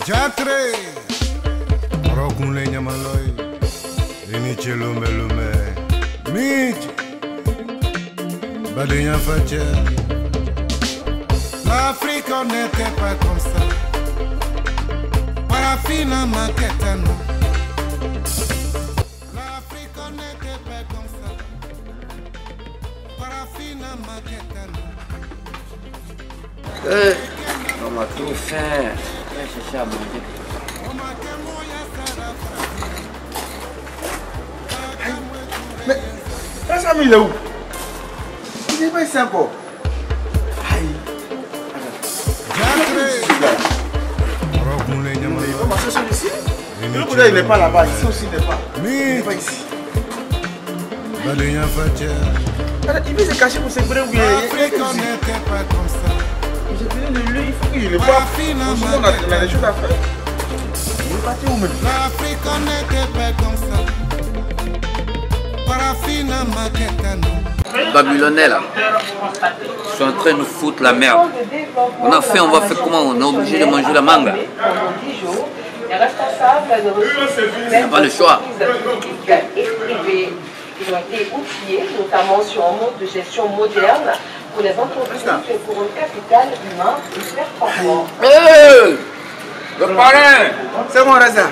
Jatre Rokunle Nyamaloi Iniche Lume Lume Mich Badenya Fatia. L'Afrique n'était pas comme ça. Parafina Maketano. L'Afrique n'était pas comme ça. Parafina Maketano. On m'a tout fait. Je vais chercher à manger. Mais, ça il est où? Il n'est pas ici encore. Aïe. Comment ça c'est ici? Le coup il n'est pas là-bas, ici aussi il n'est pas. Il n'est pas ici. Il veut se cacher pour se brûler ou bien L'Afrique n'était pas comme ça. j'ai besoin de lui, il faut qu'il le voie. On a des choses à faire. Il est parti où même? L'Afrique n'était pas comme ça. Parafina Maketano. Babylonais là, ils sont en train de nous foutre la merde. On a faim, on va faire comment? On est obligé de manger la manga. On n'a pas le choix. Ils ont été outillés, notamment sur un mode de gestion moderne pour les entreprises et pour un capital humain hyper performant. Le parrain! C'est bon, Raza.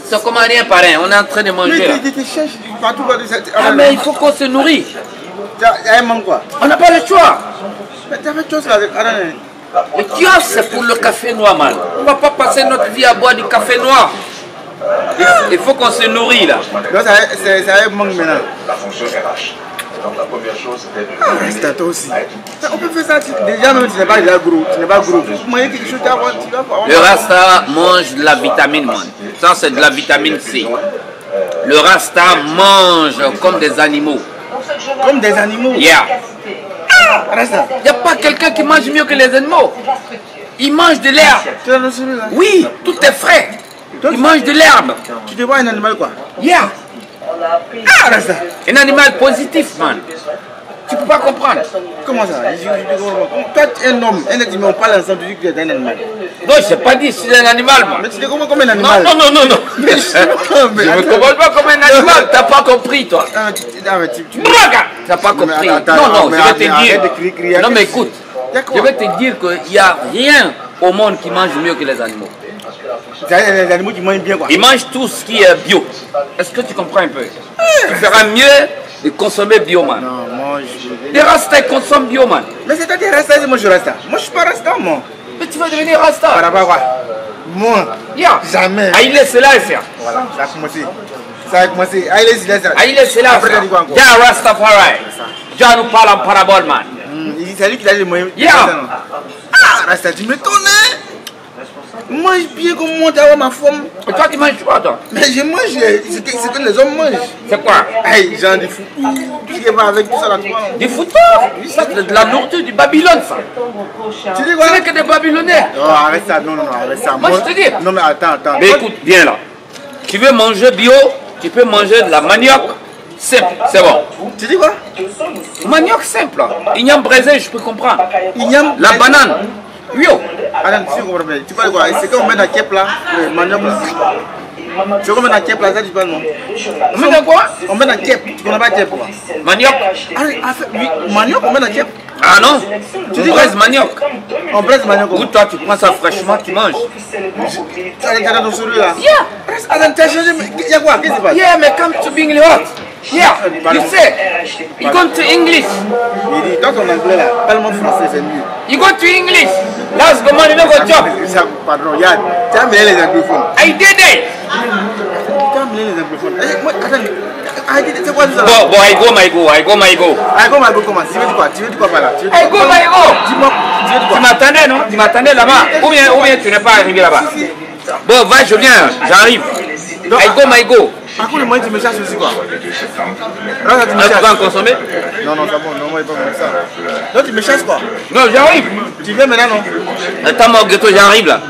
C'est comme rien parrain, on est en train de manger là. Mais tu cherches partout. Ah mais il faut qu'on se nourrit. Il y a un manque quoi? On n'a pas le choix. Mais tu as fait chose là avec Aran. Le kiosque c'est pour le café noir man. On ne va pas passer notre vie à boire du café noir. Il faut qu'on se nourrit là. Donc ça manque maintenant. La fonction RH. Donc la première chose c'était de... Reste toi aussi. On peut faire ça. Déjà même tu n'es pas déjà gros. Tu n'es pas gros. Vous mangez quelque chose d'avant. Le Rasta mange de la vitamine man. Ça c'est de la vitamine C. Le Rasta mange comme des animaux. Comme des animaux. Yeah. Rasta. Il n'y a pas quelqu'un qui mange mieux que les animaux. Il mange de l'herbe. Tu as le celui là? Oui, tout est frais. Il mange de l'herbe. Tu te vois un animal quoi? Yeah. Rasta. Un animal positif, man. Tu peux pas comprendre. Comment ça? Toi tu es un homme, un être humain, on parle ensemble, tu dis que tu es un animal. Non, je n'ai pas dit que c'est un animal, man. Mais tu te comprends comme un animal? Non. Je ne me comprends pas comme un animal. Tu n'as pas compris, toi. Tu n'as pas compris. Non, je vais te dire. Non, mais écoute. Je vais te dire qu'il n'y a rien au monde qui mange mieux que les animaux. C'est des animaux qui mangent bien quoi. Ils mangent tout ce qui est bio. Est-ce que tu comprends un peu? Tu feras mieux de consommer bio, man. Non, moi je... Les Rastas consomment bio, man. Mais c'est toi qui es Rasta, moi je suis Rasta. Moi je suis pas Rasta, moi. Mais tu vas devenir Rasta. Par rapport à quoi? Moi, jamais. Aïe, c'est là et faire. Voilà, ça a commencé. Ça a commencé. Aïe, c'est là. Après, t'as dit quoi encore? Jah Rastafari. Jah nous parle en parabole, man. C'est lui qui a dit les moyens. Rasta, tu m'étonnes, hein? Mange bien comme moi, tu as ma forme. Et toi, tu manges quoi, toi? Mais je mange ce que les hommes mangent. C'est quoi? Aïe, genre des fous. Tout ce qui va avec tout ça là, tu vois. Des photos? Ça, c'est de la nourriture du Babylone, ça. Tu dis quoi? Ce n'est que des Babylonais. Non, arrête ça, non, arrête ça. Moi, je te dis. Non, mais attends. Mais écoute, viens là. Tu veux manger bio, tu peux manger de la manioc simple, c'est bon. Tu dis quoi? Manioc simple. Igname braisé, je peux comprendre. Igname. La banane. Yo. Attends, tu parles quoi? C'est qu'on met dans Kep là, le manioc là. Tu qu'on met dans Kep là, ça tu parles non? On met dans quoi? On met dans Kep, tu connais pas Kep quoi? Manioc. Oui, manioc, on met dans Kep. Ah non? Tu dis braise manioc. On braise manioc. Ou toi tu prends ça fraîchement, tu manges. Ça t'es dans celui là? Yeah. Attends, tu as changé, il y a quoi? Qu'est-ce qui se passe? Yeah, mais come to being hot. Yeah, you say, you go to English. Il dit, dans ton anglais là, parle-moi français, c'est mieux. You go to English. Last go money, no go job. Pardon, Yann, tu as mêlé les anglophones. I did it. Tu as mêlé les anglophones. Attends, c'est quoi ça? Bon, I go. I go, comment? Tu veux dire quoi par là? I go. Dis-moi, tu veux dire quoi? Tu m'attendais, non? Tu m'attendais là-bas. Ou bien tu n'es pas arrivé là-bas. Bon, va, je viens, j'arrive. I go. Par contre, le moyen tu me cherches aussi quoi? Ah, tu vas en consommer? Non, c'est bon, non, moi il pas comme ça. Non, tu me cherches quoi? Non, j'arrive. Tu viens maintenant, non? Attends, mon gâteau, j'arrive là.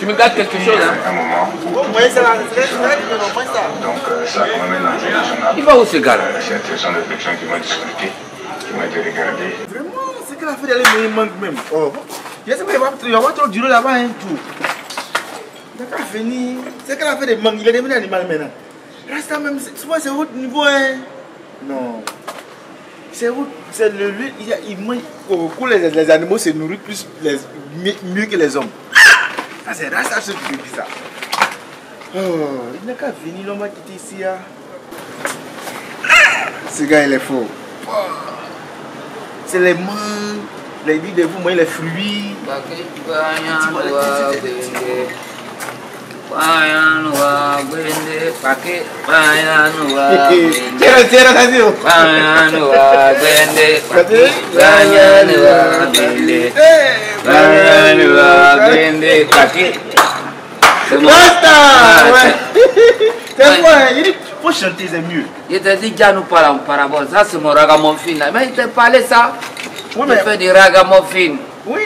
Tu me gardes quelque chose, hein? Bon, vous voyez ça là, c'est ça. Donc ça a quand même mélangé national. Il va où ce gars là? C'est intéressant de réflexions qui m'ont discuté, qui m'ont été regardées. Vraiment, c'est qu'elle a fait d'aller me manque même. Oh, Je sais pas, il va trop durer là-bas, hein, tout. D'accord, venir. C'est qu'elle a fait des mangues, il est devenu animal maintenant. Rasta même, souvent c'est haut niveau, hein. Non. C'est où, c'est le lieu, il mange, pour les animaux se nourrissent plus, mieux que les hommes. Ça c'est Rasta ce qui dit ça. Oh, il n'a qu'à venir, l'homme a quitté ici. Hein. Ce gars il est faux. C'est les mangues, les vies de vous, moi les fruits. C'est quoi? Il faut chanter, c'est mieux. Il te dit, Dieu nous parle en parabole. Ça, c'est mon ragamuffin. Mais il t'a parlé ça. Oui, mais... Il fait du ragamuffin. Oui,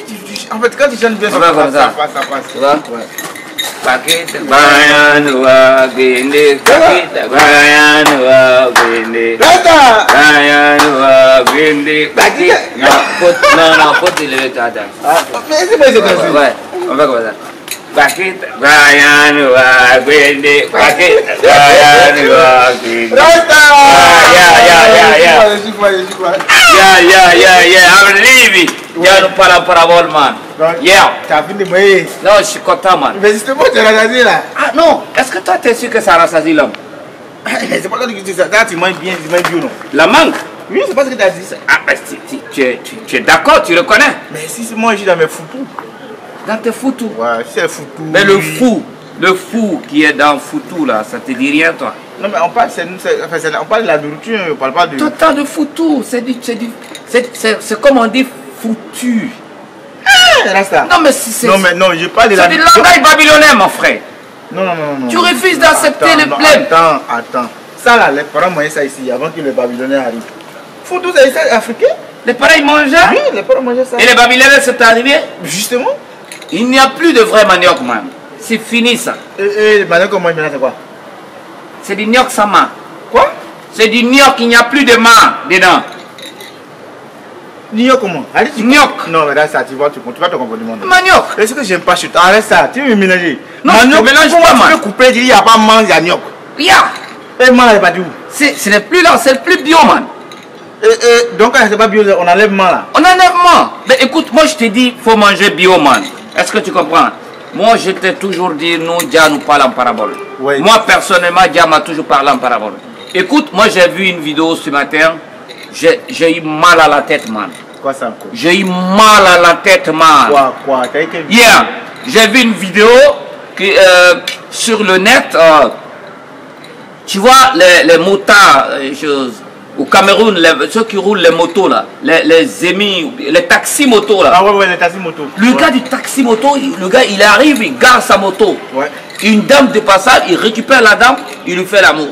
en fait, quand tu chantes bien, ça passe. Tu vois? Ouais. Pakita bayanwa gende, pakita bayanwa gende, bayanwa gende, pakita. Non, faut te lever ta danse. Mais c'est pas ça. Ouais, on va comme ça. Pakita bayanwa gende, pakita bayanwa gende. Yeah. I'm leaving. Yeah, nous parlons en parabole, man. Yeah. T'as fini de moyer. Non, je suis content, man. Mais justement, tu as rassasie là. Ah non, est-ce que toi, tu es sûr que ça rassasie l'homme? C'est pas toi qui dis ça. Tu manges bien, non? La mangue? Oui, c'est pas ce que tu as dit ça. Ah, ben, tu es d'accord, tu le connais? Mais si c'est moi, je suis dans mes foutous. Dans tes foutous? Ouais, c'est foutou. Mais le fou qui est dans foutou là, ça te dit rien, toi? Non, mais on parle, on parle de la nourriture, on parle pas de... Tout le temps de foutou, c'est comme on dit foutu. Rasta. Non, mais si c'est... Non, mais non, je parle de la... C'est du langage babylonais, mon frère. Non. Tu refuses d'accepter le blême. Attends. Ça là, les parents mangeaient ça ici avant que les Babyloniens arrivent. Foutu, c'est ça africain? Les parents ils mangeaient? Oui, les parents mangeaient ça. Et les Babyloniens, c'est arrivé? Justement. Il n'y a plus de vrai manioc, man. C'est fini, ça. Et le manioc qu'on mange maintenant, c'est quoi? C'est du gnoc sans main. Quoi? C'est du gnoc, il n'y a plus de main dedans. Gnoc comment? Gnoc. Non, mais là, ça, tu vas te comprendre du monde. Manioc. C'est ce que j'aime pas chez toi. Arrête ça, tu veux me mélanger. Non, tu ne mélanges pas, man. Tu peux couper, il n'y a pas mange, il y a gnoc. Yeah. Et man, elle est pas du où? Ce n'est plus là, c'est le plus bio, man. Donc, quand c'est pas bio, on enlève man là. On enlève man. Mais écoute, moi je te dis, faut manger bio, man. Est-ce que tu comprends? Moi, je t'ai toujours dit, nous, Dia nous parle en parabole. Oui. Moi, personnellement, Dia m'a toujours parlé en parabole. Écoute, moi, j'ai vu une vidéo ce matin. J'ai eu mal à la tête, man. Quoi ça encore? J'ai eu mal à la tête, man. Quoi? T'as été... Yeah. J'ai vu une vidéo qui, sur le net. Tu vois, les motards, au Cameroun, ceux qui roulent les motos là, les émis, les taxis-motos là. Ah ouais, les taxis-motos. Le gars du taxi-moto, le gars il arrive, il gare sa moto. Ouais. Une dame de passage, il récupère la dame, il lui fait l'amour.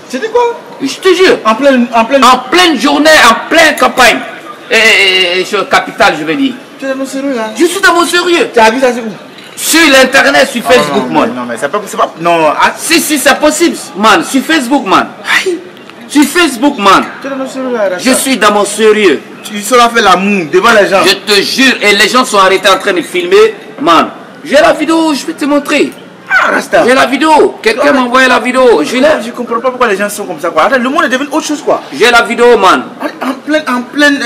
C'était quoi? Je te jure. En pleine journée, en pleine campagne. Sur capitale, je vais dire. Tu es dans mon sérieux là? Je suis dans mon sérieux. Tu as vu ça c'est où? Sur l'internet, sur Facebook, man. Non, mais c'est pas... Non. Si, c'est possible, man. Sur Facebook, man. Aïe. Sur Facebook, man. Tu es dans mon sérieux là? Je suis dans mon sérieux. Tu sauras faire l'amour devant les gens. Je te jure, et les gens sont arrêtés en train de filmer, man. J'ai la vidéo, je vais te montrer. Ah, Rasta. J'ai la vidéo. Quelqu'un m'a envoyé la vidéo. Je comprends pas pourquoi les gens sont comme ça, quoi. Le monde est devenu autre chose, quoi. J'ai la vidéo, man. En pleine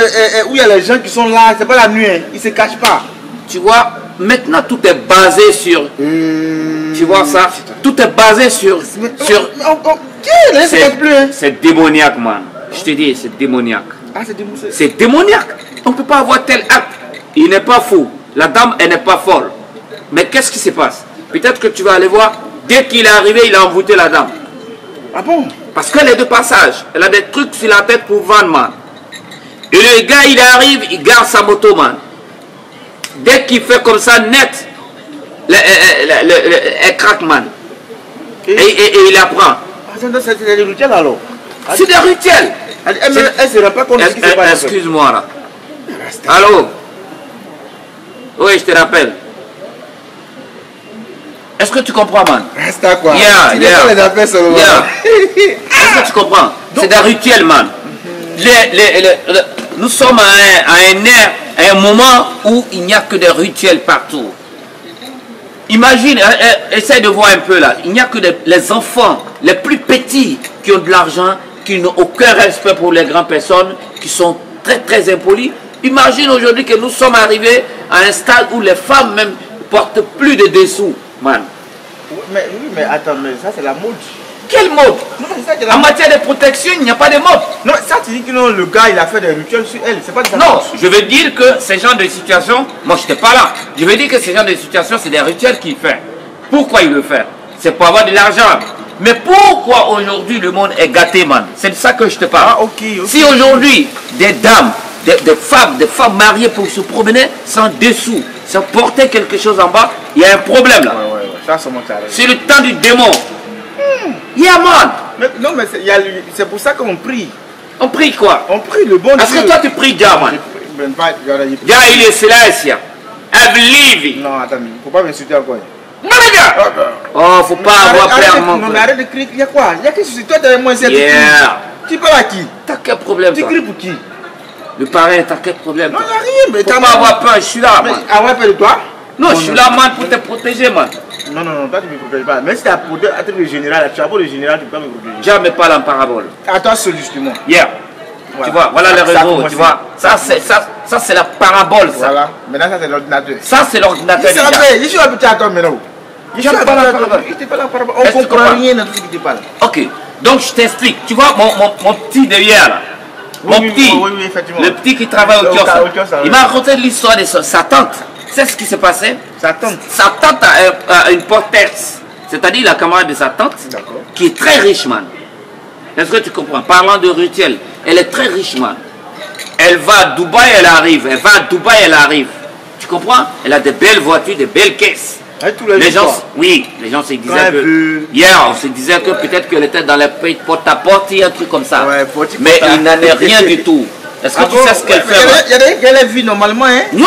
où il y a les gens qui sont là, c'est pas la nuit, hein. Ils se cachent pas. Tu vois, maintenant tout est basé sur... Tu vois ça? Tout est basé sur... C'est démoniaque, man. Je te dis, c'est démoniaque. Ah, c'est démoniaque. C'est démoniaque. On ne peut pas avoir tel acte. Il n'est pas fou. La dame, elle n'est pas folle. Mais qu'est-ce qui se passe? Peut-être que tu vas aller voir. Dès qu'il est arrivé, il a envoûté la dame. Ah bon? Parce qu'elle est de passage. Elle a des trucs sur la tête pour vendre, man. Et le gars, il arrive, il garde sa moto, man. Dès qu'il fait comme ça, net, elle craque, man. Et il apprend. C'est des rituels alors? C'est des rituels. Elle ne se rend pas compte de ce qui se passe. Excuse-moi là. Allô? Oui, je te rappelle. Est-ce que tu comprends, man? Reste à quoi? Yeah. Les affaires sur le moment. Est-ce que tu comprends? C'est des rituels, man. Nous sommes à un ère à un moment où il n'y a que des rituels partout. Imagine, essaye de voir un peu là. Il n'y a que les enfants, les plus petits, qui ont de l'argent, qui n'ont aucun respect pour les grandes personnes, qui sont très très impolis. Imagine aujourd'hui que nous sommes arrivés à un stade où les femmes même portent plus de dessous, man. Oui, mais attends, mais ça c'est la mode. Quelle mode? Non, ça, en matière de protection, il n'y a pas de mode. Non, ça tu dis que non, le gars il a fait des rituels sur elle, c'est pas de ça. Non, je veux dire que ces genres de situations, moi je n'étais pas là. Je veux dire que ces genres de situations, c'est des rituels qu'il fait. Pourquoi il le fait? C'est pour avoir de l'argent. Mais pourquoi aujourd'hui le monde est gâté, man? C'est de ça que je te parle. Ah, ok. Si aujourd'hui, des dames, des femmes mariées pour se promener sans dessous, sans porter quelque chose en bas, il y a un problème là. Ouais, ça c'est mon carré. C'est le temps du démon. Yeah, man. Mais, non, mais c'est pour ça qu'on prie. On prie quoi? On prie le bon Dieu. Est-ce que toi tu pries Dieu, man? Dieu, il est céleste. I believe. Non, attends, il ne faut pas m'insulter encore. Oh, faut pas avoir peur, mon non, mais arrête de crier, il y a quoi? Il y a quelque chose, toi derrière moi, c'est tu parles à qui? T'as quel problème? Tu cries pour qui? Le parrain, t'as quel problème? Non, il n'y a rien, mais faut pas avoir peur, je suis là, man. Avoir peur de toi? Non, je suis là, man, pour te protéger, man. Non, toi tu ne me protèges pas. Même si tu as protégé à titre général, tu as beau le général, tu peux pas me protéger. Dieu me parle en parabole. À toi seul, justement. Yeah. Voilà. Tu vois, voilà les réseaux, tu vois. Ça, c'est la parabole, ça. Voilà. Maintenant, ça, c'est l'ordinateur. Ça, c'est l'ordinateur. Je suis habitué à toi maintenant. Je suis habitué à toi. Je te parle en parabole. On ne comprend rien dans ce qui te parle. Ok. Donc, je t'explique. Tu vois, mon petit derrière, là. Mon petit. Oui, effectivement. Le petit qui travaille au kiosque. Il m'a raconté l'histoire de sa tante. C'est ce qui s'est passé. Sa tante a une portesse. C'est-à-dire la camarade de sa tante, qui est très riche, man. Est-ce que tu comprends? Parlant de rituel, elle est très riche, man. Elle va à Dubaï, elle arrive. Elle va à Dubaï, elle arrive. Tu comprends? Elle a de belles voitures, de belles caisses. Les gens se disaient que... Hier, on se disait que peut-être qu'elle était dans les pays de porte-à-porte, un truc comme ça. Mais il n'en est rien du tout. Est-ce que tu sais ce qu'elle fait? Il y a des qu'elle vit normalement, hein? Non,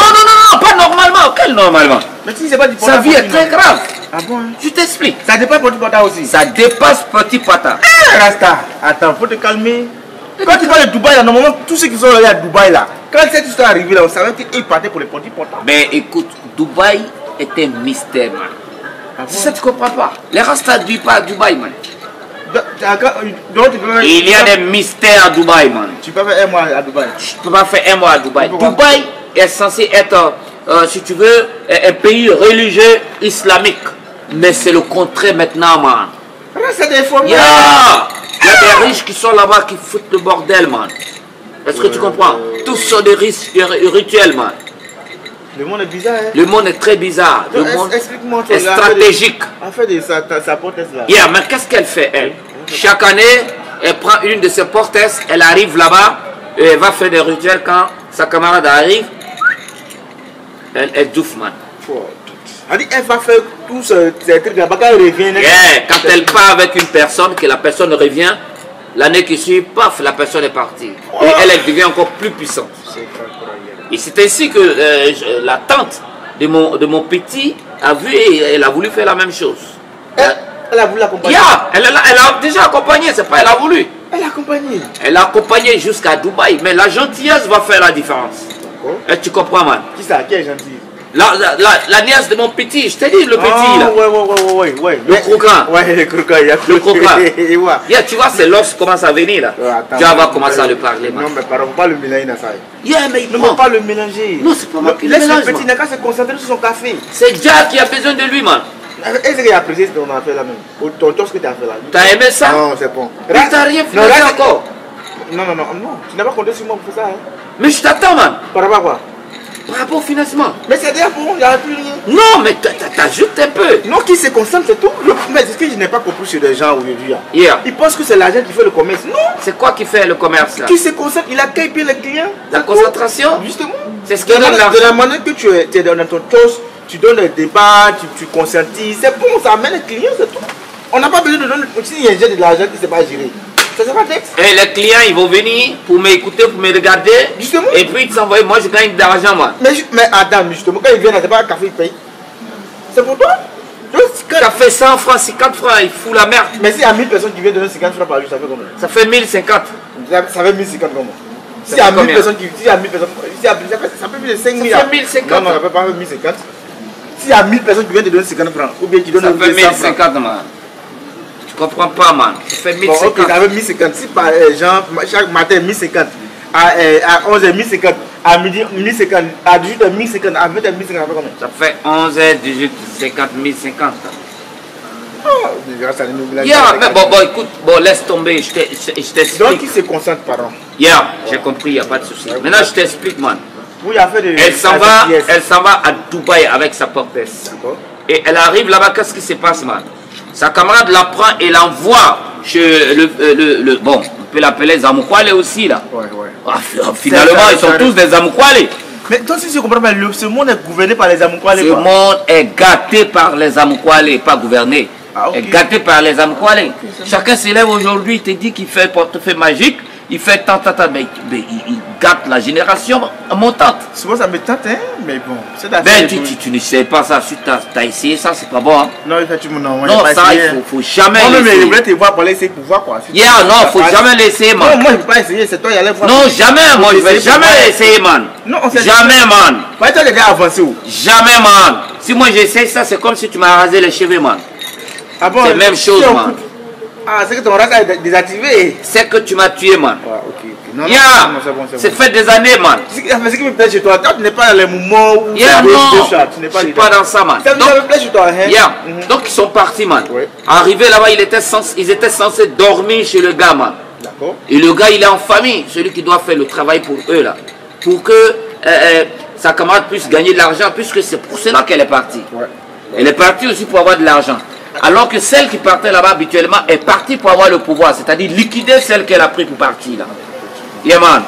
pas normalement. Quelle normalement? Mais si c'est pas du sa vie est très grave. Ah bon? Je t'explique. Ça dépasse Petit Pata aussi? Ça dépasse Petit Pata. Rasta, attends, faut te calmer. Quand tu parles de Dubaï, là, normalement, tous ceux qui sont allés à Dubaï, là, quand cette histoire est arrivée, là, on savait qu'ils partaient pour les Petits Pata. Mais écoute, Dubaï est un mystère, man. Ah bon? C'est ça, tu comprends pas. Les Rastas ne vivent pas à Dubaï, man. Il y a des mystères à Dubaï, man. Tu peux faire un mois à Dubaï? Tu peux pas faire un mois à Dubaï. Dubaï est censé être, si tu veux, un pays religieux islamique. Mais c'est le contraire maintenant, man. Il y a des riches qui sont là-bas qui foutent le bordel, man. Est-ce que tu comprends? Tous sont des rituels, man. Le monde est bizarre, hein? Le monde est très bizarre. Le monde est stratégique. En fait, sa portesse là. Yeah, mais qu'est-ce qu'elle fait, elle? Chaque année, elle prend une de ses portesses, elle arrive là-bas, et elle va faire des rituels quand sa camarade arrive. Elle douffe, man. Elle va faire tous ces trucs là-bas quand elle revient. Yeah, quand elle part avec une personne, que la personne revient, l'année qui suit, paf, la personne est partie. Et elle devient encore plus puissante. Et c'est ainsi que la tante de mon petit a vu et elle a voulu faire la même chose. Elle a voulu l'accompagner? Yeah, elle a déjà accompagné, c'est pas elle a voulu. Elle a accompagné? Elle a accompagné jusqu'à Dubaï, mais la gentillesse va faire la différence. Et tu comprends, man? Qui ça? Qui est gentil? La nièce de mon petit, je t'ai dit, le petit là. Ouais. Le croquant. Ouais, le croquant. Le croquant. Yeah, tu vois, c'est l'os commence à venir là. Tu vas commencer à le parler, man. Non, mais pardon, faut pas le mélanger dans ça. Yeah, mais ne faut pas le mélanger. Non, c'est pas moi qui le mélange. mélange. Le petit n'a qu'à se concentrer sur son café. C'est Dia qui a besoin de lui, man. Est-ce qu'il a apprécié ce qu'on a fait là même? Ton ce que tu as fait là. T'as aimé ça? Non, c'est bon. Mais t'as rien fait encore. Non. Tu n'as pas compté sur moi pour ça, hein? Mais je t'attends, man. Par rapport à quoi? Par rapport au financement. Mais c'est déjà bon, il n'y a plus rien. Non, mais t'ajoutes un peu. Non, qui se concentre, c'est tout. Mais c'est ce que je n'ai pas compris sur les gens aujourd'hui. Yeah. Ils pensent que c'est l'argent qui fait le commerce. Non. C'est quoi qui fait le commerce là? Qui se concentre, il accueille bien les clients. La concentration? Justement. C'est ce qui donne l'argent. De la manière que tu es dans ton chose, tu donnes des débats, tu conscientises. C'est bon, ça amène les clients, c'est tout. On n'a pas besoin de donner. S'il y a de l'argent qui ne sait pas gérer. Et les clients, ils vont venir pour m'écouter, pour me regarder. Justement. Et puis ils s'envoient. Moi, je gagne de l'argent, moi. Mais Adam, justement, quand ils viennent, c'est pas un café, ils payent. C'est pour toi. Café 100 francs, 50 francs, il fout la merde. Mais s'il y a 1000 personnes qui viennent donner 50 francs par jour, ça fait combien? Ça fait 1050. Ça fait 1050 comment? S'il y a 1000 personnes qui. S'il y a 1000 personnes. Ça peut plus de 5000. Ça fait 1050. Non, non, ça peut pas faire 1050. S'il y a 1000 personnes qui viennent te donner 50 francs, ou bien qui donnent 200 francs. Ça fait 1050, man. Tu comprends pas, man. Ça fait 1050. Bon, ok, ça fait 1050. Si par exemple, chaque matin 1050, à 11h 1050, à midi 1050, à 18h 1050, à 20h 1050, ça fait combien? Ça fait 11h, 18, 50, 1050. Yeah, mais bon, écoute, laisse tomber, je t'explique. Donc, qui se concentre, pardon? Yeah, j'ai compris, il n'y a pas de souci. Maintenant, je t'explique, man. Oui, il a fait de. Elle s'en va à Dubaï avec sa portesse. Et elle arrive là-bas, qu'est-ce qui se passe, man? Sa camarade la prend et l'envoie chez le bon, on peut l'appeler Zamoukwale aussi, là. Ouais. Ah, finalement, ils sont tous des Zamoukwale. Mais toi, si je comprends pas, ce monde est gouverné par les Zamoukwale. Ce monde est gâté par les Zamoukwale, pas gouverné. Ah, okay. Est gâté par les Zamoukwale. Chacun s'élève aujourd'hui, il te dit qu'il fait le portefeuille magique, il fait tant, mais il gâte la génération montante. Souvent ça me tente, hein, mais bon. Ben, tu ne sais pas ça, si tu as essayé ça, c'est pas bon. Hein? Non, effectivement, non. Non, ça, il faut jamais laisser. Non, mais je voulais te voir pour laisser pour voir quoi. Yeah, non, faut jamais laisser, man. Non, moi je ne peux pas essayer, c'est toi qui allais voir. Non, jamais, moi je vais jamais essayer, man. Non, on sait jamais, man. Ouais, toi, les gars avancés où? Jamais, man. Si moi j'essaye ça, c'est comme si tu m'as rasé les cheveux, man. Ah bon? C'est la même chose, man. Ah, c'est que ton race est désactivé. C'est que tu m'as tué, man. Ouais, ok. Non, yeah, c'est fait des années, man. Ce qui me plaît chez toi, tu n'es pas dans les moments où yeah, non, tu n'es pas, pas dans ça, man. Ça me plaît chez toi, hein? Yeah. Donc ils sont partis, man. Ouais. Arrivés là-bas, ils étaient censés dormir chez le gars, man. D'accord. Et le gars, il est en famille, celui qui doit faire le travail pour eux, là. Pour que sa camarade puisse gagner de l'argent, puisque c'est pour cela qu'elle est partie. Ouais. Elle est partie aussi pour avoir de l'argent. Alors que celle qui partait là-bas habituellement est partie pour avoir le pouvoir, c'est-à-dire liquider celle qu'elle a pris pour partir là. Yeah, man.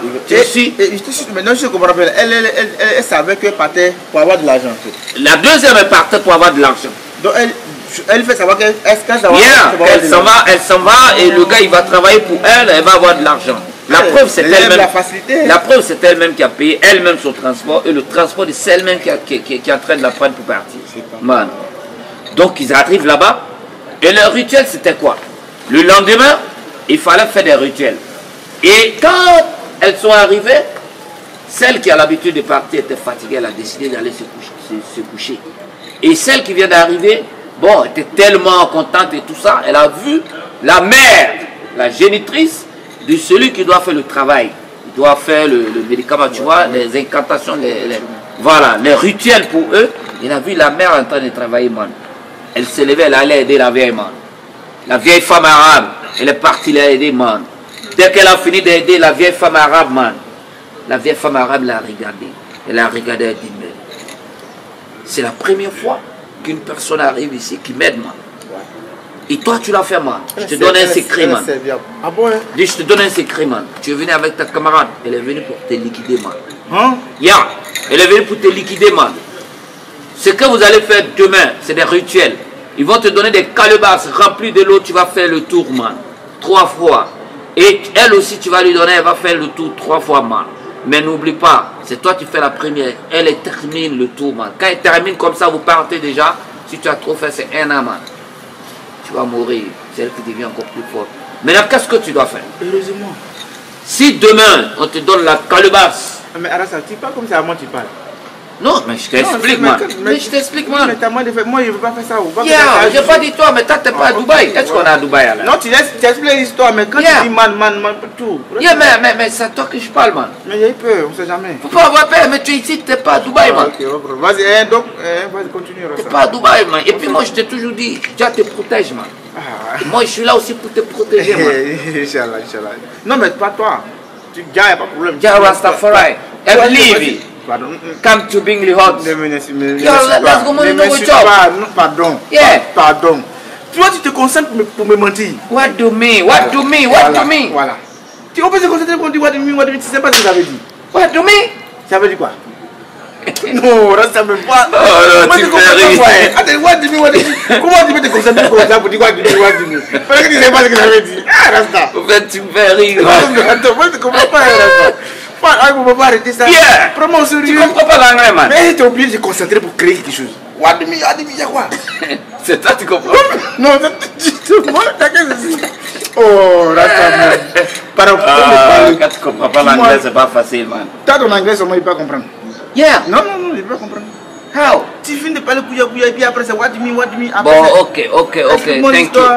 Maintenant, je comprends pas. Elle savait qu'elle partait pour avoir de l'argent. La deuxième, elle partait pour avoir de l'argent. Donc, elle fait savoir qu'elle s'en va et le gars, il va travailler pour elle, elle va avoir de l'argent. La preuve, c'est elle-même. La preuve, c'est elle-même qui a payé elle-même son transport et le transport, c'est elle-même qui est en train de la prendre pour partir. Man. Donc, ils arrivent là-bas et leur rituel, c'était quoi? Le lendemain, il fallait faire des rituels. Et quand elles sont arrivées, celle qui a l'habitude de partir était fatiguée, elle a décidé d'aller se coucher. Et celle qui vient d'arriver, bon, était tellement contente et tout ça, elle a vu la mère, la génitrice de celui qui doit faire le travail. Il doit faire le médicament, tu vois, les incantations, voilà, les rituels pour eux. Il a vu la mère en train de travailler, man. Elle s'est levée, elle allait aider la vieille, man. La vieille femme arabe, elle est partie l'aider, man. Dès qu'elle a fini d'aider la vieille femme arabe, man, la vieille femme arabe l'a regardée. Elle a regardé, elle dit, mais c'est la première fois qu'une personne arrive ici qui m'aide, man. Et toi, tu l'as fait, man. Je te donne un secret, man. Ah bon, hein? Dis, je te donne un secret, man. Tu es venu avec ta camarade. Elle est venue pour te liquider, man. Hein? Yeah. Elle est venue pour te liquider, man. Ce que vous allez faire demain, c'est des rituels. Ils vont te donner des calebasses remplies de l'eau. Tu vas faire le tour, man. 3 fois. Et elle aussi, tu vas lui donner, elle va faire le tour 3 fois, man. Mais n'oublie pas, c'est toi qui fais la première. Elle termine le tour, man. Quand elle termine comme ça, vous partez déjà. Si tu as trop fait, c'est 1 an, man. Tu vas mourir. C'est elle qui devient encore plus forte. Maintenant, qu'est-ce que tu dois faire? Heureusement. Si demain, on te donne la calebasse. Mais Arassa, tu parles comme ça à moi, tu parles. Non, mais je t'explique, man. Mais je t'explique, man. Mais t'as moins de fait. Moi, je ne veux pas faire ça. Yeah, j'ai pas dit toi, mais toi, t'es pas à Dubaï. Est-ce qu'on est à Dubaï, là? Non, tu expliques l'histoire, mais quand tu dis man, tout. Yeah, mais c'est à toi que je parle, man. Mais j'ai peur, on sait jamais. Faut pas avoir peur, mais tu es ici, t'es pas à Dubaï, man. Ok, vas-y, donc, vas-y, continue. T'es pas à Dubaï, man. Et puis moi, je t'ai toujours dit, Dieu te protège, man. Moi, je suis là aussi pour te protéger, man. Inch'Allah, Inch'Allah. Non, mais pas toi. Tu gagnes, pas de problème. Jah Rastafari. Leave. Pardon. Come to Bingley Hot. Let's go, pardon. Yeah. Pardon. Tu vois, tu te concentres pour me mentir. What do me? What do me? What do me? Voilà. Tu peux te concentrer pour dire what do me? Tu sais pas ce que ça veut dire. What do me? Ça veut dire quoi? Non, là ça me voit. Oh, tu fais rire. Attends, what do me? Comment tu peux te concentrer pour ça pour dire what do me? Parce que tu sais pas ce que ça veut dire. Ah, Rasta. En fait, tu me fais rire. Attends, moi je comprends pas, Rasta. On ne peut pas arrêter ça. Yeah. Vraiment sérieux. Tu comprends pas l'anglais, man. Mais tu es obligé de te concentrer pour créer quelque chose. What do me? Il y a quoi? C'est toi, tu comprends? Non, moi, t'as qu'à. Oh, Rasta, man. Quand tu comprends pas l'anglais, c'est pas facile, man. T'as ton anglais, seulement il peut pas comprendre. Yeah. Non, il peut pas comprendre. How? Tu finis de parler couilla, et puis après c'est what do you mean, après Bon, c'est- ok.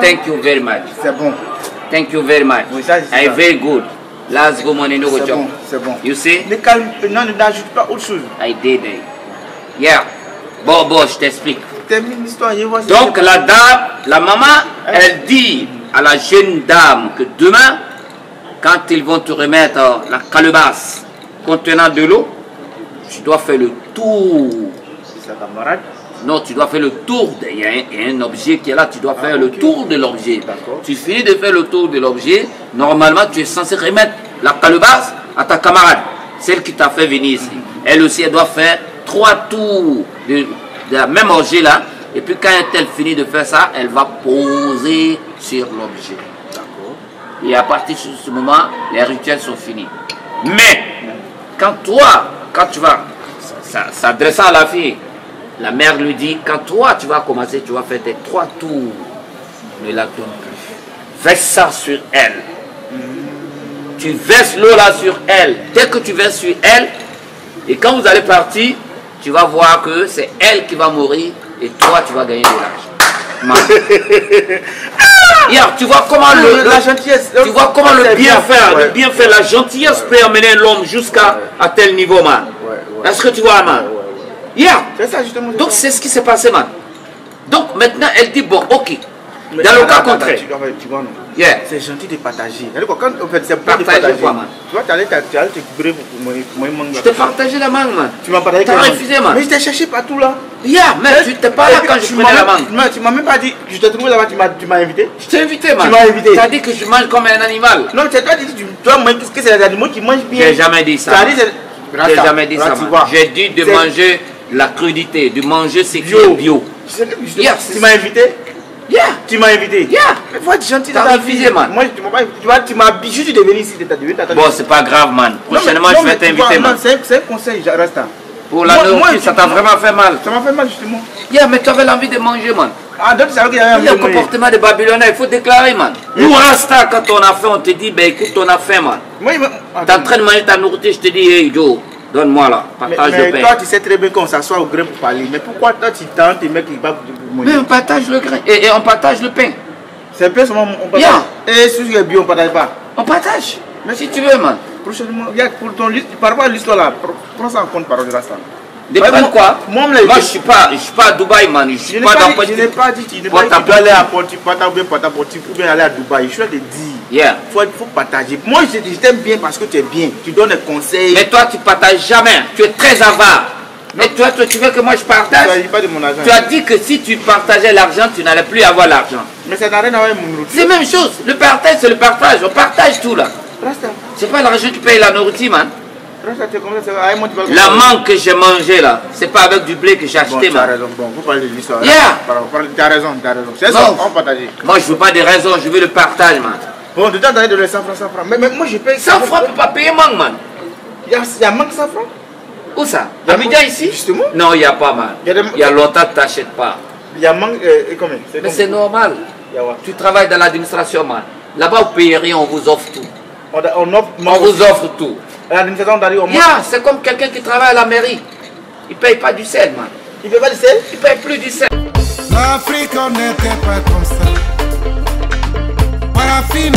Thank you very much. C'est bon. Thank you very much. Oui, ça, c'est I'm ça. very good. Let's go, money, no go C'est job. bon, c'est bon. You see? Ne calme, non, n'ajoute pas autre chose. I did it. Yeah. Bon, je t'explique. Termine l'histoire, je vois. Donc la dame, la maman, elle dit à la jeune dame que demain, quand ils vont te remettre la calebasse contenant de l'eau, tu dois faire le tour. C'est sa camarade. Non, tu dois faire le tour. Il y a un objet qui est là, tu dois faire le tour de l'objet. D'accord. Tu finis de faire le tour de l'objet, normalement tu es censé remettre la calebasse à ta camarade, celle qui t'a fait venir ici. Elle aussi, elle doit faire 3 tours de la même objet là. Et puis quand elle finit de faire ça, elle va poser sur l'objet. D'accord. Et à partir de ce moment, les rituels sont finis. Mais, quand tu vas s'adressant à la fille, la mère lui dit, quand toi tu vas commencer, tu vas faire tes 3 tours. Ne la donne plus. Verse ça sur elle. Tu verses l'eau là sur elle. Dès que tu verses sur elle, et quand vous allez partir, tu vas voir que c'est elle qui va mourir et toi tu vas gagner de l'argent. Tu vois comment la gentillesse. Tu vois comment le bienfait, la gentillesse peut amener l'homme jusqu'à tel niveau, man. Est-ce que tu vois, man? C'est ça justement. Donc c'est ce qui s'est passé, man. Donc maintenant elle dit bon, ok. Dans le cas contraire. Tu vois, non? Yeah. C'est gentil de partager. Quand en fait c'est bon de Partager partager. quoi, man? Tu vois, tu allais te brûler pour moi. Je t'ai partagé la mangue, man. Tu m'as partagé. T'as refusé, man. Mais je t'ai cherché partout là. Mais tu n'étais pas là quand je prenais la mangue. Tu m'as même pas dit. Je t'ai trouvé là-bas, tu m'as invité. Je t'ai invité, man. Tu m'as invité. Tu as dit que je mange comme un animal. Non, c'est toi qui dis tu dois manger parce que c'est les animaux qui mangent bien. J'ai jamais dit ça. J'ai jamais dit ça, man. J'ai dit de manger la crudité, de manger ce qui est bio. Tu m'as invité. Tu m'as invité. Mais faut être gentil dans ta vie. Moi, tu m'as juste de venir ici. Bon, c'est pas grave, man. Prochainement, je vais t'inviter, man. C'est un conseil, reste. Pour la nourriture, ça t'a vraiment fait mal. Ça m'a fait mal, justement. Mais tu avais l'envie de manger, man. Donc tu savais qu'il y avait Le comportement de Babylonais, il faut déclarer, man. Nous, Rasta, quand on a faim, on te dit, ben écoute, on a faim, man. T'es en train de manger ta nourriture, je te dis, hey, Joe, donne-moi là, partage le pain. Mais toi, tu sais très bien qu'on s'assoit au grain pour parler. Mais pourquoi toi, tu tentes tes mecs qui battent pour manger? Mais on partage le grain et on partage le pain. C'est un peu seulement on partage. Et si c'est bio, on partage pas. On partage. Mais si tu veux, man. Prochainement, pour ton par rapport à l'histoire là, prends ça en compte par rapport à ça. Dépend quoi? Moi, je suis pas à Dubaï, man. Je suis pas dans Je n'ai pas dit tu dois aller à Porta ou bien aller à Dubaï. Je vais te dire. Il faut partager. Moi, je t'aime bien parce que tu es bien. Tu donnes des conseils. Mais toi, tu partages jamais. Tu es très avare. Mais toi, tu veux que moi je partage? Pas de mon argent. Tu as dit que si tu partageais l'argent, tu n'allais plus avoir l'argent. Mais ça n'a rien à voir avec mon nourriture. C'est la même chose. Le partage, c'est le partage. On partage tout là. C'est pas l'argent qui paye la nourriture, man. La mangue que j'ai mangée là, c'est pas avec du blé que j'ai acheté, man. Tu as raison. Bon, vous parlez de l'histoire. Tu as raison. C'est ça, on partage. Moi, je veux pas de raison, je veux le partage, man. Bon, de temps en temps, de 100 francs. Mais moi, je paye 100 francs, tu peux pas payer mangue, man. Il y a mangue 100 francs? Où ça? À Abidjan ici? Justement. Non, il n'y a pas, man. Il y a longtemps que tu n'achètes pas. Il y a mangue, combien? Mais c'est normal. Tu travailles dans l'administration, man. Là-bas, vous ne payez rien, on vous offre tout. On vous offre tout. L'administration, c'est comme quelqu'un qui travaille à la mairie. Il ne paye pas du sel, man. Il ne paye pas du sel? Il ne paye plus du sel. L'Afrique, on n'était pas comme ça. Parafine.